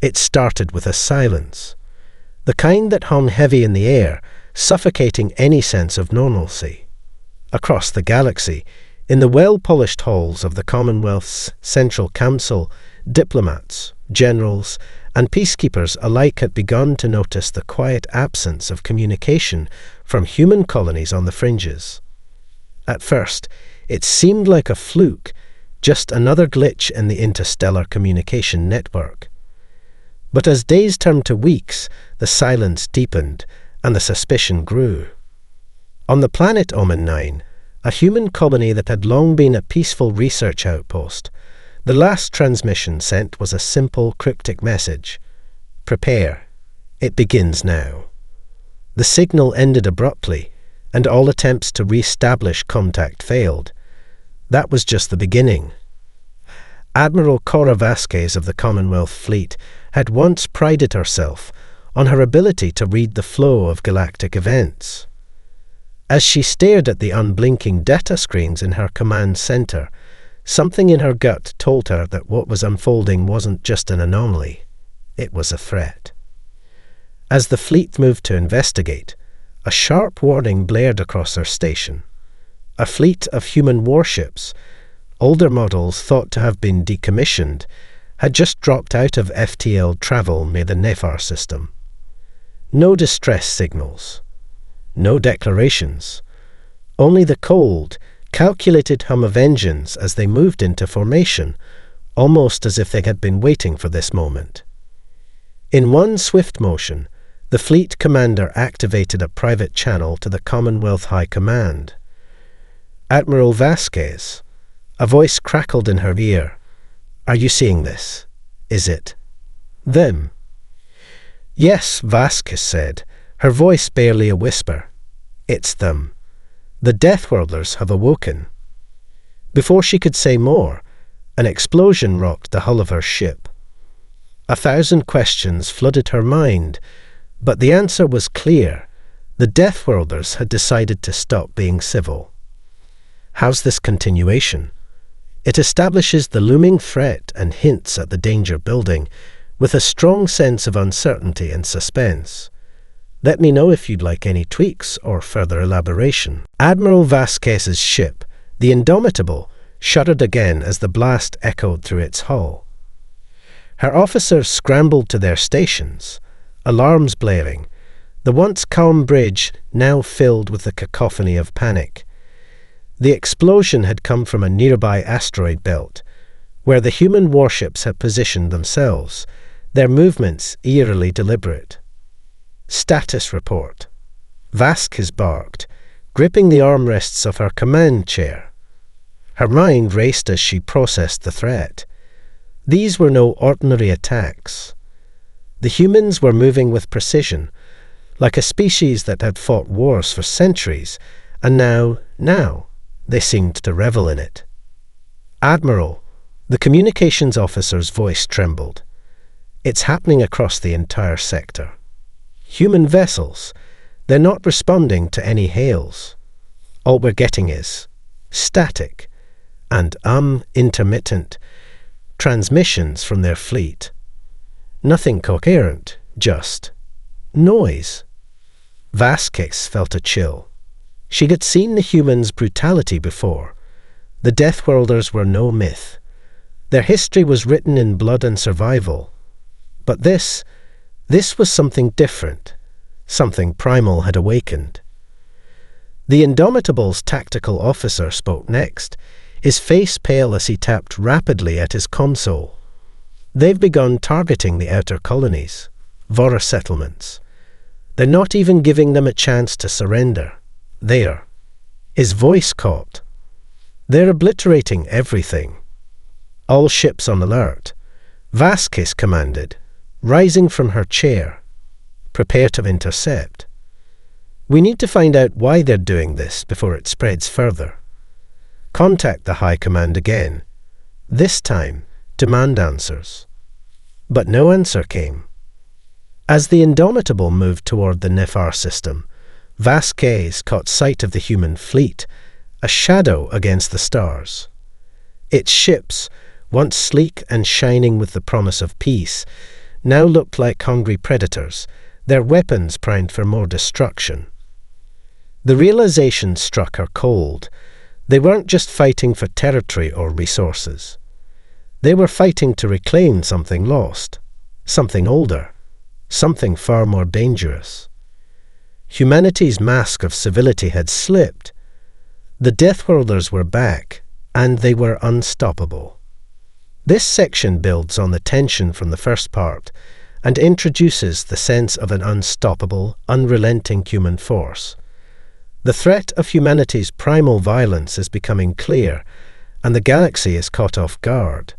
It started with a silence, the kind that hung heavy in the air, suffocating any sense of normalcy. Across the galaxy, in the well-polished halls of the Commonwealth's Central Council, diplomats, generals, and peacekeepers alike had begun to notice the quiet absence of communication from human colonies on the fringes. At first, it seemed like a fluke, just another glitch in the interstellar communication network. But as days turned to weeks, the silence deepened, and the suspicion grew. On the planet Omen 9, a human colony that had long been a peaceful research outpost, the last transmission sent was a simple cryptic message. Prepare. It begins now. The signal ended abruptly, and all attempts to re-establish contact failed. That was just the beginning. Admiral Cora Vasquez of the Commonwealth Fleet had once prided herself on her ability to read the flow of galactic events. As she stared at the unblinking data screens in her command center, something in her gut told her that what was unfolding wasn't just an anomaly, it was a threat. As the fleet moved to investigate, a sharp warning blared across their station. A fleet of human warships, older models thought to have been decommissioned, had just dropped out of FTL travel near the Nephar system. No distress signals, no declarations, only the cold, calculated hum of engines as they moved into formation, almost as if they had been waiting for this moment. In one swift motion, the fleet commander activated a private channel to the Commonwealth High Command. Admiral Vasquez, a voice crackled in her ear. Are you seeing this? Is it them? Yes, Vasquez said, her voice barely a whisper. It's them. The Deathworlders have awoken. Before she could say more, an explosion rocked the hull of her ship. 1,000 questions flooded her mind, but the answer was clear. The Deathworlders had decided to stop being civil. How's this continuation? It establishes the looming threat and hints at the danger building, with a strong sense of uncertainty and suspense. Let me know if you'd like any tweaks or further elaboration. Admiral Vasquez's ship, the Indomitable, shuddered again as the blast echoed through its hull. Her officers scrambled to their stations, alarms blaring, the once calm bridge now filled with a cacophony of panic. The explosion had come from a nearby asteroid belt, where the human warships had positioned themselves, their movements eerily deliberate. Status report. Vasquez barked, gripping the armrests of her command chair. Her mind raced as she processed the threat. These were no ordinary attacks. The humans were moving with precision, like a species that had fought wars for centuries, and now, they seemed to revel in it. Admiral, the communications officer's voice trembled. It's happening across the entire sector. Human vessels, they're not responding to any hails. All we're getting is static and intermittent transmissions from their fleet. Nothing coherent, just noise. Vasquez felt a chill. She had seen the humans' brutality before. The Deathworlders were no myth. Their history was written in blood and survival. But this was something different, something primal had awakened. The Indomitable's tactical officer spoke next, his face pale as he tapped rapidly at his console. They've begun targeting the outer colonies, Vora settlements. They're not even giving them a chance to surrender. There. His voice caught. They're obliterating everything. All ships on alert. Vasquez commanded, rising from her chair. Prepare to intercept. We need to find out why they're doing this before it spreads further. Contact the High Command again. This time, demand answers. But no answer came. As the Indomitable moved toward the Nephar system, Vasquez caught sight of the human fleet, a shadow against the stars. Its ships, once sleek and shining with the promise of peace, now looked like hungry predators, their weapons primed for more destruction. The realization struck her cold. They weren't just fighting for territory or resources. They were fighting to reclaim something lost, something older, something far more dangerous. Humanity's mask of civility had slipped. The Deathworlders were back, and they were unstoppable. This section builds on the tension from the first part and introduces the sense of an unstoppable, unrelenting human force. The threat of humanity's primal violence is becoming clear, and the galaxy is caught off guard.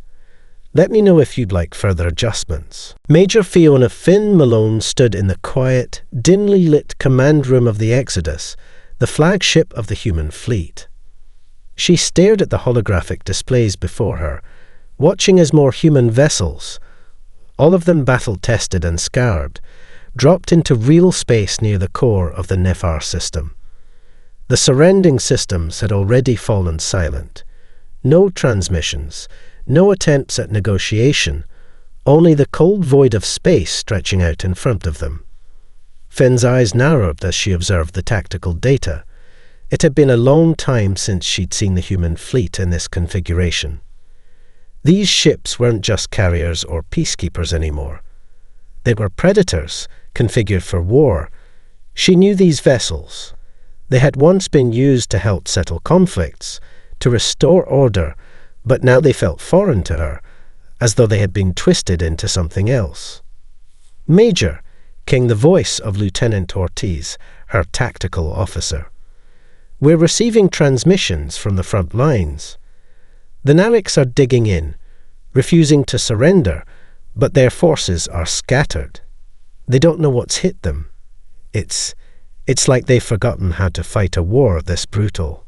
Let me know if you'd like further adjustments. Major Fiona Finn Malone stood in the quiet, dimly lit command room of the Exodus, the flagship of the human fleet. She stared at the holographic displays before her, watching as more human vessels, all of them battle-tested and scarred, dropped into real space near the core of the Nephar system. The surrounding systems had already fallen silent. No transmissions, no attempts at negotiation, only the cold void of space stretching out in front of them. Finn's eyes narrowed as she observed the tactical data. It had been a long time since she'd seen the human fleet in this configuration. These ships weren't just carriers or peacekeepers anymore. They were predators, configured for war. She knew these vessels. They had once been used to help settle conflicts, to restore order, but now they felt foreign to her, as though they had been twisted into something else. Major, came the voice of Lieutenant Ortiz, her tactical officer. We're receiving transmissions from the front lines. The Nareks are digging in, refusing to surrender, but their forces are scattered. They don't know what's hit them. It's like they've forgotten how to fight a war this brutal.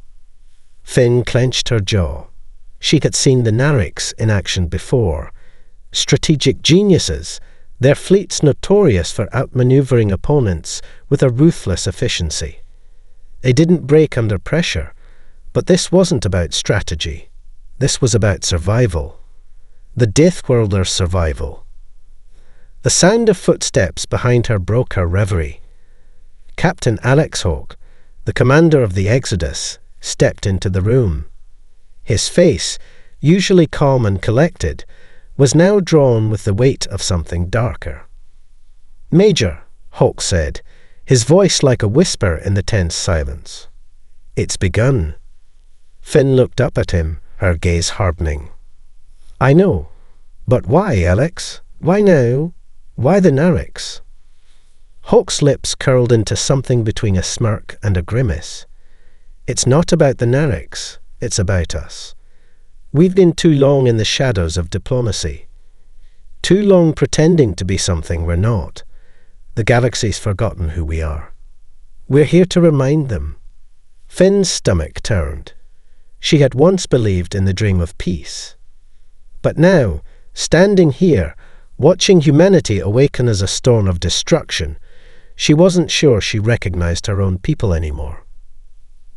Finn clenched her jaw. She had seen the Nareks in action before. Strategic geniuses, their fleets notorious for outmaneuvering opponents with a ruthless efficiency. They didn't break under pressure, but this wasn't about strategy. This was about survival. The Deathworlders' survival. The sound of footsteps behind her broke her reverie. Captain Alex Hawke, the commander of the Exodus, stepped into the room. His face, usually calm and collected, was now drawn with the weight of something darker. "Major," Hawke said, his voice like a whisper in the tense silence. "It's begun." Finn looked up at him, her gaze hardening. "I know. But why, Alex? Why now? Why the Nareks?" Hawke's lips curled into something between a smirk and a grimace. "It's not about the Nareks. It's about us. We've been too long in the shadows of diplomacy. Too long pretending to be something we're not. The galaxy's forgotten who we are. We're here to remind them." Finn's stomach turned. She had once believed in the dream of peace. But now, standing here, watching humanity awaken as a storm of destruction, she wasn't sure she recognized her own people anymore.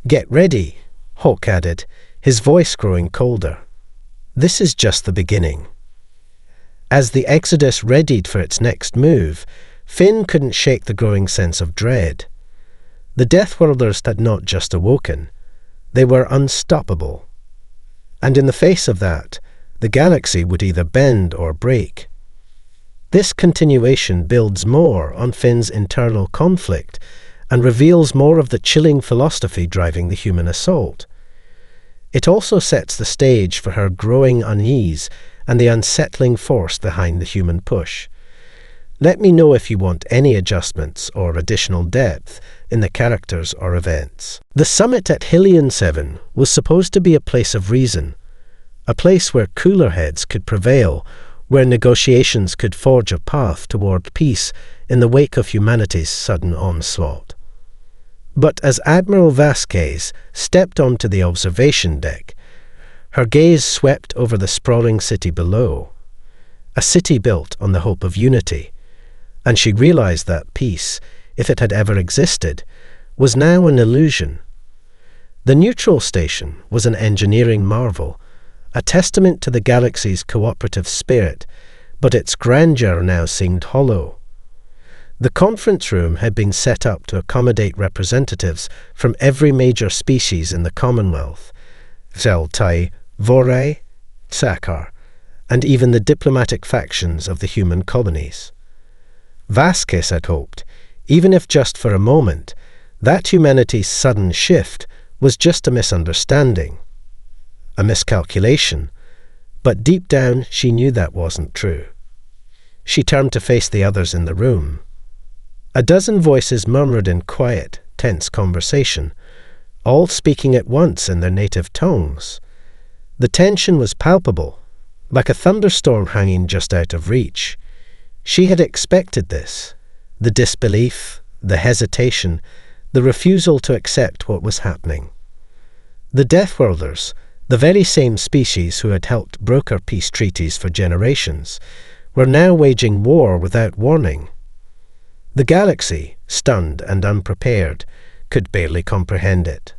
"Get ready," Hawke added, his voice growing colder. "This is just the beginning." As the Exodus readied for its next move, Finn couldn't shake the growing sense of dread. The Deathworlders had not just awoken. They were unstoppable. And in the face of that, the galaxy would either bend or break. This continuation builds more on Finn's internal conflict and reveals more of the chilling philosophy driving the human assault. It also sets the stage for her growing unease and the unsettling force behind the human push. Let me know if you want any adjustments or additional depth in the characters or events. The summit at Hylian 7 was supposed to be a place of reason, a place where cooler heads could prevail, where negotiations could forge a path toward peace in the wake of humanity's sudden onslaught. But as Admiral Vasquez stepped onto the observation deck, her gaze swept over the sprawling city below, a city built on the hope of unity, and she realized that peace, if it had ever existed, was now an illusion. The neutral station was an engineering marvel, a testament to the galaxy's cooperative spirit, but its grandeur now seemed hollow. The conference room had been set up to accommodate representatives from every major species in the Commonwealth, Zeltai, Vorai, Tsakar, and even the diplomatic factions of the human colonies. Vasquez had hoped, even if just for a moment, that humanity's sudden shift was just a misunderstanding, a miscalculation, but deep down she knew that wasn't true. She turned to face the others in the room. A dozen voices murmured in quiet, tense conversation, all speaking at once in their native tongues. The tension was palpable, like a thunderstorm hanging just out of reach. She had expected this, the disbelief, the hesitation, the refusal to accept what was happening. The Deathworlders, the very same species who had helped broker peace treaties for generations, were now waging war without warning. The galaxy, stunned and unprepared, could barely comprehend it.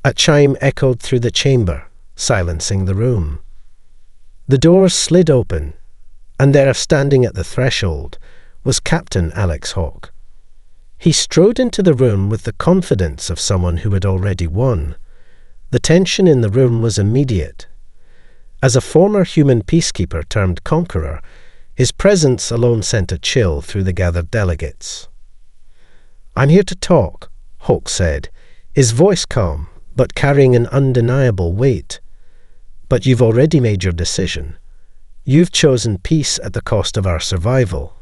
A chime echoed through the chamber, silencing the room. The doors slid open, and there, standing at the threshold, was Captain Alex Hawke. He strode into the room with the confidence of someone who had already won. The tension in the room was immediate. As a former human peacekeeper turned conqueror, his presence alone sent a chill through the gathered delegates. "I'm here to talk," Hawke said, his voice calm, but carrying an undeniable weight. "But you've already made your decision. You've chosen peace at the cost of our survival.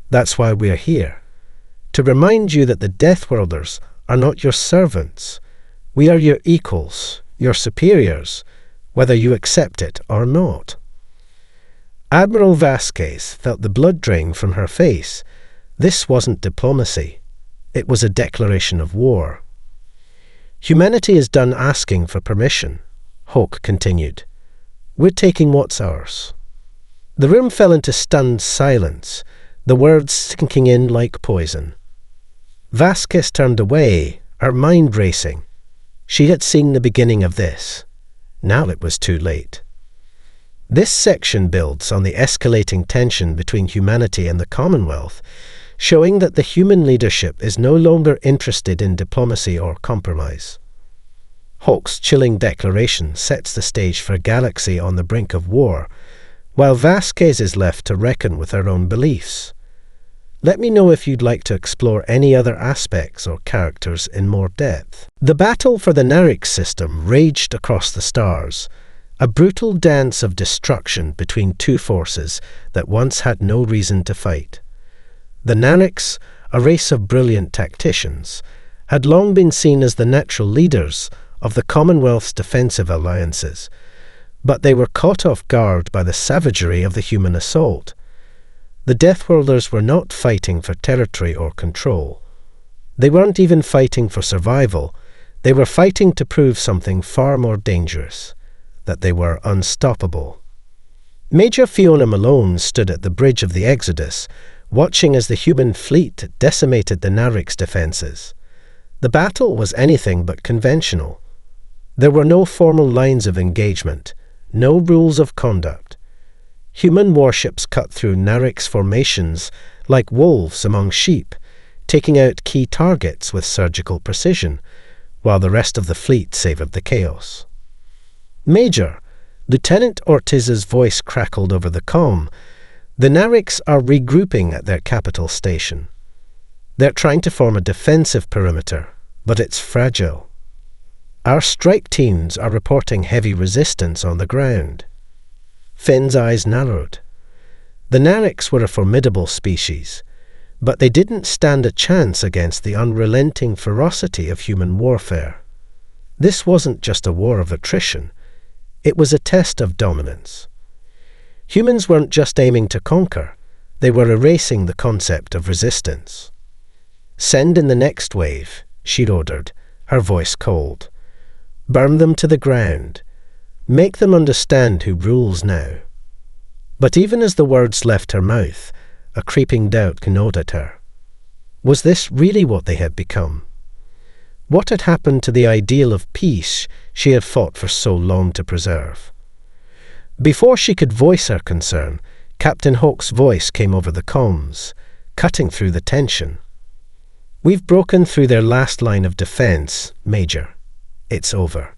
That's why we're here. To remind you that the Deathworlders are not your servants. We are your equals, your superiors, whether you accept it or not." Admiral Vasquez felt the blood drain from her face. This wasn't diplomacy. It was a declaration of war. "Humanity is done asking for permission," Hawke continued. "We're taking what's ours." The room fell into stunned silence, the words sinking in like poison. Vasquez turned away, her mind racing. She had seen the beginning of this. Now it was too late. This section builds on the escalating tension between humanity and the Commonwealth, showing that the human leadership is no longer interested in diplomacy or compromise. Hawke's chilling declaration sets the stage for a galaxy on the brink of war, while Vasquez is left to reckon with her own beliefs. Let me know if you'd like to explore any other aspects or characters in more depth. The battle for the Narix system raged across the stars, a brutal dance of destruction between two forces that once had no reason to fight. The Narix, a race of brilliant tacticians, had long been seen as the natural leaders of the Commonwealth's defensive alliances, but they were caught off guard by the savagery of the human assault. The Deathworlders were not fighting for territory or control. They weren't even fighting for survival. They were fighting to prove something far more dangerous, that they were unstoppable. Major Fiona Malone stood at the bridge of the Exodus, watching as the human fleet decimated the Narix defenses. The battle was anything but conventional. There were no formal lines of engagement, no rules of conduct. Human warships cut through Narix formations like wolves among sheep, taking out key targets with surgical precision, while the rest of the fleet savoured the chaos. "Major," Lieutenant Ortiz's voice crackled over the comm, "the Narix are regrouping at their capital station. They're trying to form a defensive perimeter, but it's fragile. Our strike teams are reporting heavy resistance on the ground." Finn's eyes narrowed. The Narix were a formidable species, but they didn't stand a chance against the unrelenting ferocity of human warfare. This wasn't just a war of attrition. It was a test of dominance. Humans weren't just aiming to conquer. They were erasing the concept of resistance. "Send in the next wave," she'd ordered, her voice cold. "Burn them to the ground. Make them understand who rules now." But even as the words left her mouth, a creeping doubt gnawed at her. Was this really what they had become? What had happened to the ideal of peace she had fought for so long to preserve? Before she could voice her concern, Captain Hawk's voice came over the comms, cutting through the tension. "We've broken through their last line of defense, Major. It's over."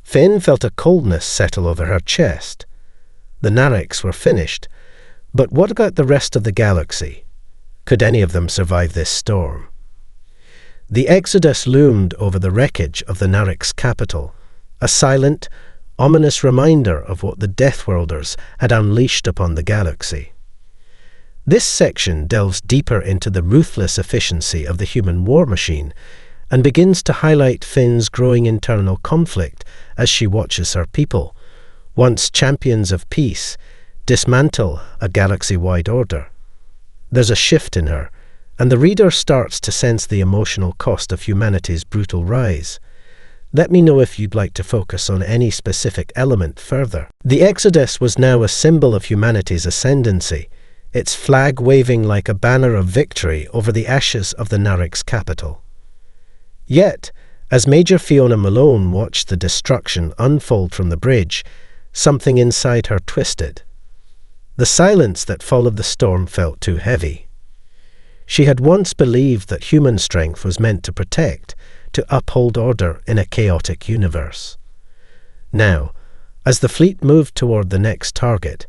Finn felt a coldness settle over her chest. The Nareks were finished, but what about the rest of the galaxy? Could any of them survive this storm? The Exodus loomed over the wreckage of the Narek's capital, a silent, ominous reminder of what the Deathworlders had unleashed upon the galaxy. This section delves deeper into the ruthless efficiency of the human war machine and begins to highlight Finn's growing internal conflict as she watches her people, once champions of peace, dismantle a galaxy-wide order. There's a shift in her, and the reader starts to sense the emotional cost of humanity's brutal rise. Let me know if you'd like to focus on any specific element further. The Exodus was now a symbol of humanity's ascendancy, its flag waving like a banner of victory over the ashes of the Narek's capital. Yet, as Major Fiona Malone watched the destruction unfold from the bridge, something inside her twisted. The silence that followed the storm felt too heavy. She had once believed that human strength was meant to protect, to uphold order in a chaotic universe. Now, as the fleet moved toward the next target,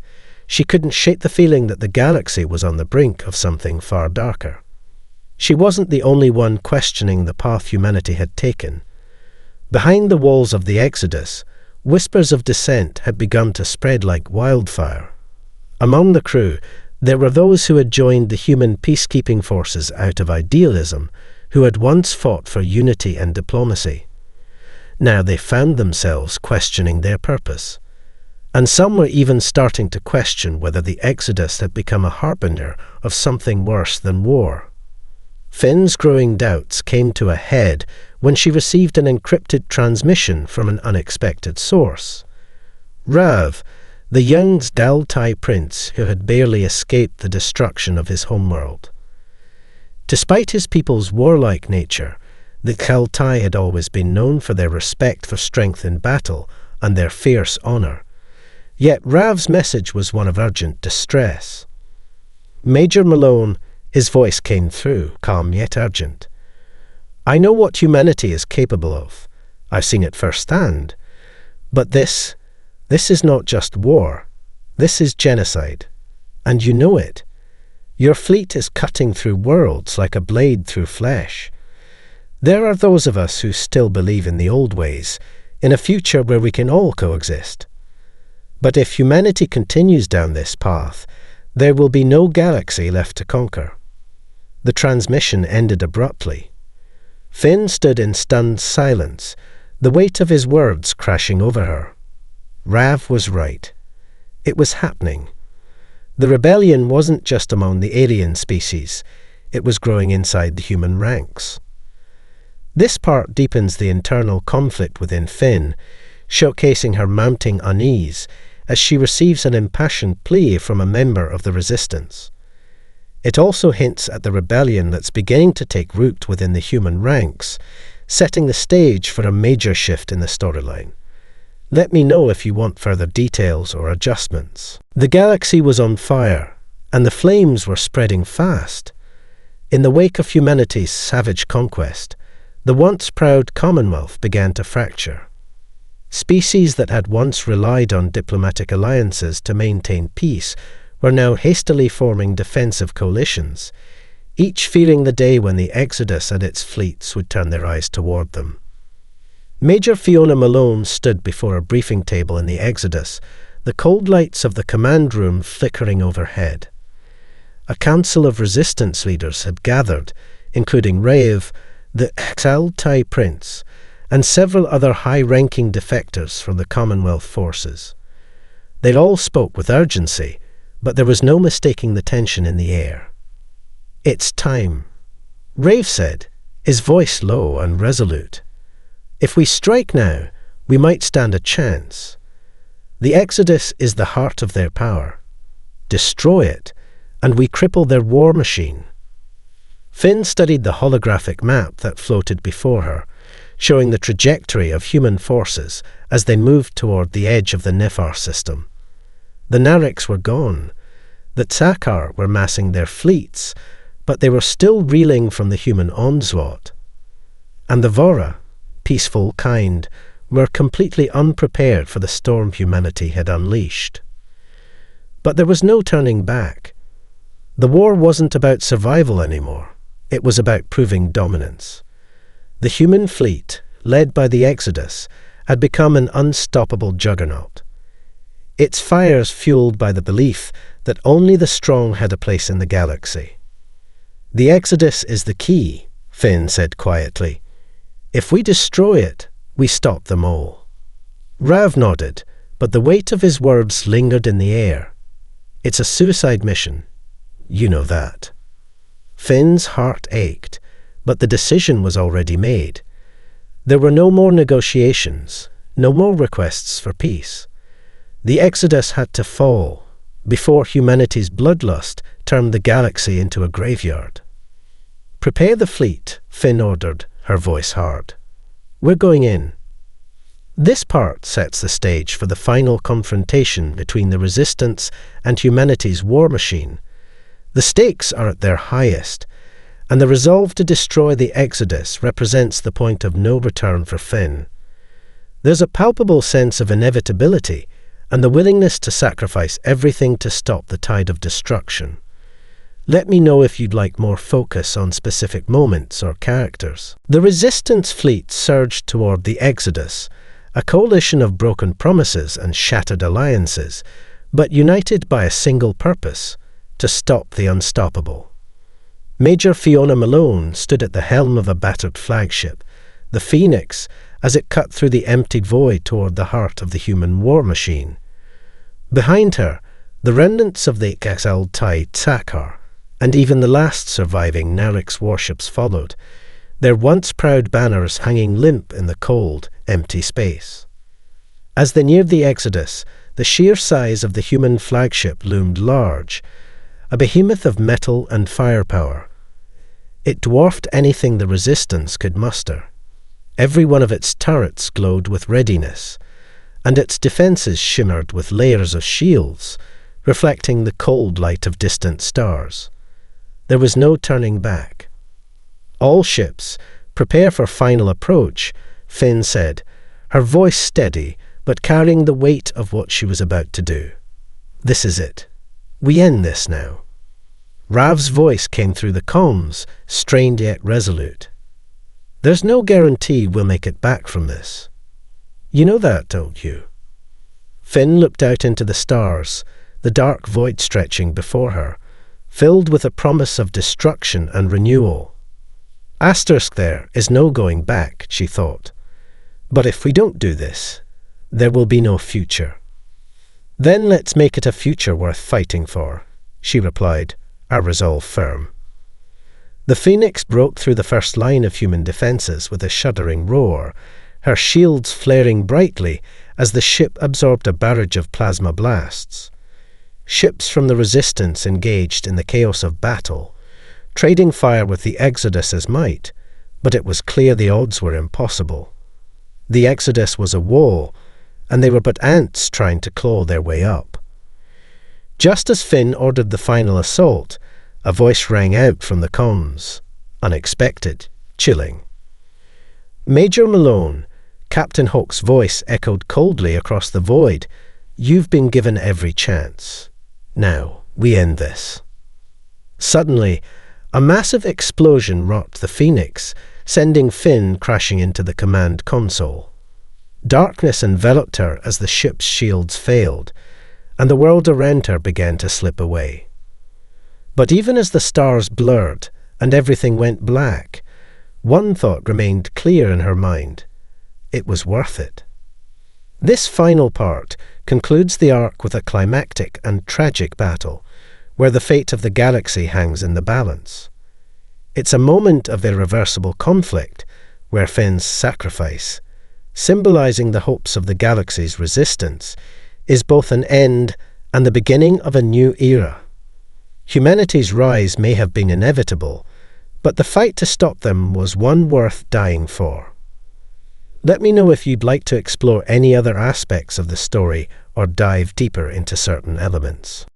she couldn't shake the feeling that the galaxy was on the brink of something far darker. She wasn't the only one questioning the path humanity had taken. Behind the walls of the Exodus, whispers of dissent had begun to spread like wildfire. Among the crew, there were those who had joined the human peacekeeping forces out of idealism, who had once fought for unity and diplomacy. Now they found themselves questioning their purpose. And some were even starting to question whether the Exodus had become a harbinger of something worse than war. Finn's growing doubts came to a head when she received an encrypted transmission from an unexpected source. Rav, the young Daltai prince who had barely escaped the destruction of his homeworld. Despite his people's warlike nature, the Daltai had always been known for their respect for strength in battle and their fierce honor. Yet Rav's message was one of urgent distress. "Major Malone," his voice came through, calm yet urgent. "I know what humanity is capable of. I've seen it firsthand. But this is not just war. This is genocide. And you know it. Your fleet is cutting through worlds like a blade through flesh. There are those of us who still believe in the old ways, in a future where we can all coexist. But if humanity continues down this path, there will be no galaxy left to conquer." The transmission ended abruptly. Finn stood in stunned silence, the weight of his words crashing over her. Rav was right. It was happening. The rebellion wasn't just among the alien species, it was growing inside the human ranks. This part deepens the internal conflict within Finn, showcasing her mounting unease as she receives an impassioned plea from a member of the Resistance. It also hints at the rebellion that's beginning to take root within the human ranks, setting the stage for a major shift in the storyline. Let me know if you want further details or adjustments. The galaxy was on fire, and the flames were spreading fast. In the wake of humanity's savage conquest, the once proud Commonwealth began to fracture. Species that had once relied on diplomatic alliances to maintain peace were now hastily forming defensive coalitions, each fearing the day when the Exodus and its fleets would turn their eyes toward them. Major Fiona Malone stood before a briefing table in the Exodus, the cold lights of the command room flickering overhead. A council of resistance leaders had gathered, including Rave, the Daltai prince, and several other high-ranking defectors from the Commonwealth forces. They all spoke with urgency, but there was no mistaking the tension in the air. "It's time," Rave said, his voice low and resolute. "If we strike now, we might stand a chance. The Exodus is the heart of their power. Destroy it, and we cripple their war machine." Finn studied the holographic map that floated before her, showing the trajectory of human forces as they moved toward the edge of the Nephar system. The Nareks were gone, The Tsakar were massing their fleets, but they were still reeling from the human onslaught. And the Vora, peaceful, kind, were completely unprepared for the storm humanity had unleashed. But there was no turning back. The war wasn't about survival anymore. It was about proving dominance. The human fleet, led by the Exodus, had become an unstoppable juggernaut. Its fires fueled by the belief that only the strong had a place in the galaxy. "The Exodus is the key," Finn said quietly. "If we destroy it, we stop them all." Rav nodded, but the weight of his words lingered in the air. "It's a suicide mission. You know that." Finn's heart ached, but the decision was already made. There were no more negotiations, no more requests for peace. The Exodus had to fall before humanity's bloodlust turned the galaxy into a graveyard. "Prepare the fleet," Finn ordered, her voice hard. "We're going in." This part sets the stage for the final confrontation between the Resistance and humanity's war machine. The stakes are at their highest, and the resolve to destroy the Exodus represents the point of no return for Finn. There's a palpable sense of inevitability and the willingness to sacrifice everything to stop the tide of destruction. Let me know if you'd like more focus on specific moments or characters. The Resistance fleet surged toward the Exodus, a coalition of broken promises and shattered alliances, but united by a single purpose: to stop the unstoppable. Major Fiona Malone stood at the helm of a battered flagship, the Phoenix, as it cut through the emptied void toward the heart of the human war machine. Behind her, the remnants of the exiled Tsakar, and even the last surviving Narix warships followed, their once proud banners hanging limp in the cold, empty space. As they neared the Exodus, the sheer size of the human flagship loomed large, a behemoth of metal and firepower. It dwarfed anything the Resistance could muster. Every one of its turrets glowed with readiness, and its defences shimmered with layers of shields, reflecting the cold light of distant stars. There was no turning back. "All ships, prepare for final approach," Finn said, her voice steady, but carrying the weight of what she was about to do. "This is it. We end this now." Rav's voice came through the comms, strained yet resolute. "There's no guarantee we'll make it back from this. You know that, don't you?" Finn looked out into the stars, the dark void stretching before her, filled with a promise of destruction and renewal. Asterisk there is no going back, she thought. But if we don't do this, there will be no future. "Then let's make it a future worth fighting for," she replied, her resolve firm. The Phoenix broke through the first line of human defences with a shuddering roar, her shields flaring brightly as the ship absorbed a barrage of plasma blasts. Ships from the Resistance engaged in the chaos of battle, trading fire with the Exodus as might, but it was clear the odds were impossible. The Exodus was a wall, and they were but ants trying to claw their way up. Just as Finn ordered the final assault, a voice rang out from the comms, unexpected, chilling. "Major Malone," Captain Hawk's voice echoed coldly across the void, "you've been given every chance. Now, we end this." Suddenly, a massive explosion rocked the Phoenix, sending Finn crashing into the command console. Darkness enveloped her as the ship's shields failed, and the world around her began to slip away. But even as the stars blurred and everything went black, one thought remained clear in her mind. It was worth it. This final part concludes the arc with a climactic and tragic battle, where the fate of the galaxy hangs in the balance. It's a moment of irreversible conflict, where Finn's sacrifice, symbolizing the hopes of the galaxy's resistance, is both an end and the beginning of a new era. Humanity's rise may have been inevitable, but the fight to stop them was one worth dying for. Let me know if you'd like to explore any other aspects of the story or dive deeper into certain elements.